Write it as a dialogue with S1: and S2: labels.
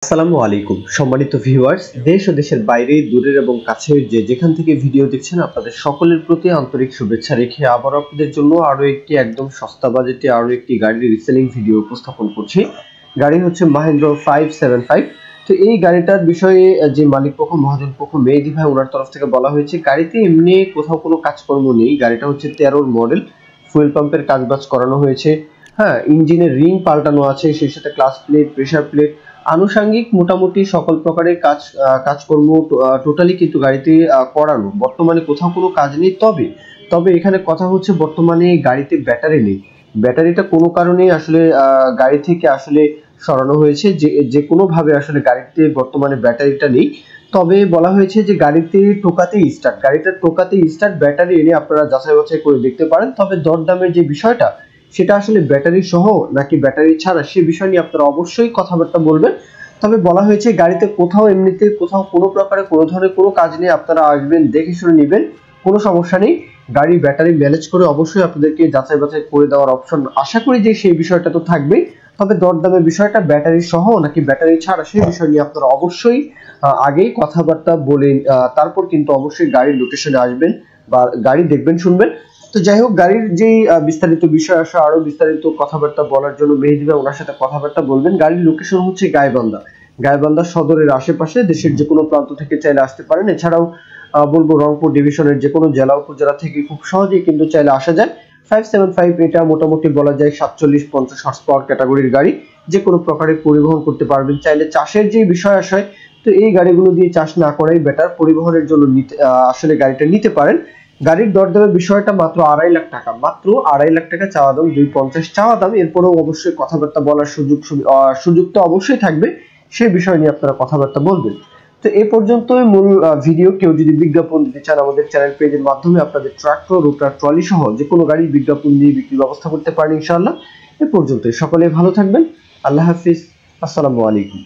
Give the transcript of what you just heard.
S1: আসসালামু আলাইকুম সম্মানিত ভিউয়ার্স, দেশ ও দেশের বাইরে দূরের এবং কাছের যেখান থেকে ভিডিও দেখছেন আপনাদের সকলের প্রতি আন্তরিক শুভেচ্ছা রেখে আবার আপনাদের জন্য আরো একটি একদম সস্তা বাজেটে আরো একটি গাড়ির রিসেলিং ভিডিও উপস্থাপন করছি। গাড়ি হচ্ছে মাহিন্দ্রা 575। তো এই গাড়িটার বিষয়ে যে মালিক পক্ষ মহাজন পক্ষ মেহেদী ভাই ওনার তরফ থেকে বলা হয়েছে গাড়িতে এমনি কোথাও কোনো কাজকর্ম নেই। গাড়িটা হচ্ছে 13 মডেল, ফুয়েল পাম্পের কাজবাজ করানো হয়েছে। হ্যাঁ, ইঞ্জিনের রিং পাল্টানো আছে, সেই সাথে ক্লাচ প্লেট, প্রেসার প্লেট, আনুষঙ্গিক মোটামুটি সকল প্রকারের কাজকর্ম টোটালি কিন্তু গাড়িতে করানো। বর্তমানে কোথাও কোনো কাজ নেই। তবে তবে এখানে কথা হচ্ছে বর্তমানে গাড়িতে ব্যাটারি নেই। ব্যাটারিটা কোনো কারণে আসলে গাড়ি থেকে আসলে সরানো হয়েছে, যে কোনো ভাবে আসলে গাড়িতে বর্তমানে ব্যাটারিটা নেই। তবে বলা হয়েছে যে গাড়িটা টোকাতেই স্টার্ট, ব্যাটারি এনে আপনারা যাচাই বাছাই করে দেখতে পারেন। তবে দরদামের যে বিষয়টা সেটা আসলে ব্যাটারি সহ নাকি ব্যাটারি ছাড়া সে বিষয় নিয়ে আপনারা অবশ্যই কথাবার্তা বলবেন। তবে বলা হয়েছে গাড়িতে কোথাও এমনিতে কোথাও কোনো প্রকারে কোনো ধরনের কোনো কাজ নেই, আপনারা আসবেন দেখে শুনে নেবেন, কোনো সমস্যা নেই। গাড়ি ব্যাটারি ম্যানেজ করে অবশ্যই আপনাদেরকে যাচাই বাছাই করে দেওয়ার অপশন আশা করি যে সেই বিষয়টা তো থাকবেই। তবে দরদামের বিষয়টা ব্যাটারি সহ নাকি ব্যাটারি ছাড়া সেই বিষয় নিয়ে আপনারা অবশ্যই আগেই কথাবার্তা বলেন, তারপর কিন্তু অবশ্যই গাড়ির লোকেশনে আসবেন বা গাড়ি দেখবেন শুনবেন। তো যাই হোক, গাড়ির যে বিস্তারিত বিষয় আসে আরো বিস্তারিত কথাবার্তা বলার জন্য মেহেদী ভাই ওনার সাথে কথাবার্তা বলবেন। গাড়ির লোকেশন হচ্ছে গাইবান্ধা সদরের আশেপাশে, দেশের যে কোনো প্রান্ত থেকে চাইলে আসতে পারেন। এছাড়াও বলবো রংপুর ডিভিশনের যে কোনো জেলা উপজেলা থেকে খুব সহজেই কিন্তু চাইলে আসা যায়। 575 এটা মোটামুটি বলা যায় 47-50 হর্স পাওয়ার ক্যাটাগরির গাড়ি, যে কোনো প্রকারে পরিবহন করতে পারবেন। চাইলে চাষের যে বিষয় আসে, তো এই গাড়িগুলো দিয়ে চাষ না করাই বেটার, পরিবহনের জন্য আসলে গাড়িটা নিতে পারেন। গাড়ির দরদামের বিষয়টা মাত্র 2.5 লাখ টাকা, মাত্র 2.5 লাখ টাকা চাওয়া দাম, 250 চাওয়া দাম। এরপরেও অবশ্যই কথাবার্তা বলার সুযোগ তো অবশ্যই থাকবে, সেই বিষয় নিয়ে আপনারা কথাবার্তা বলবেন। তো এই পর্যন্তই মূল ভিডিও। কেউ যদি বিজ্ঞাপন দিতে চান আমাদের চ্যানেল পেজের মাধ্যমে আপনাদের ট্রাক্টর, রোটার, ট্রলি সহ যে কোনো গাড়ির বিজ্ঞাপন দিয়ে বিক্রির ব্যবস্থা করতে পারেন ইনশাআল্লাহ। এ পর্যন্তই, সকলে ভালো থাকবেন। আল্লাহ হাফিজ, আসসালামু আলাইকুম।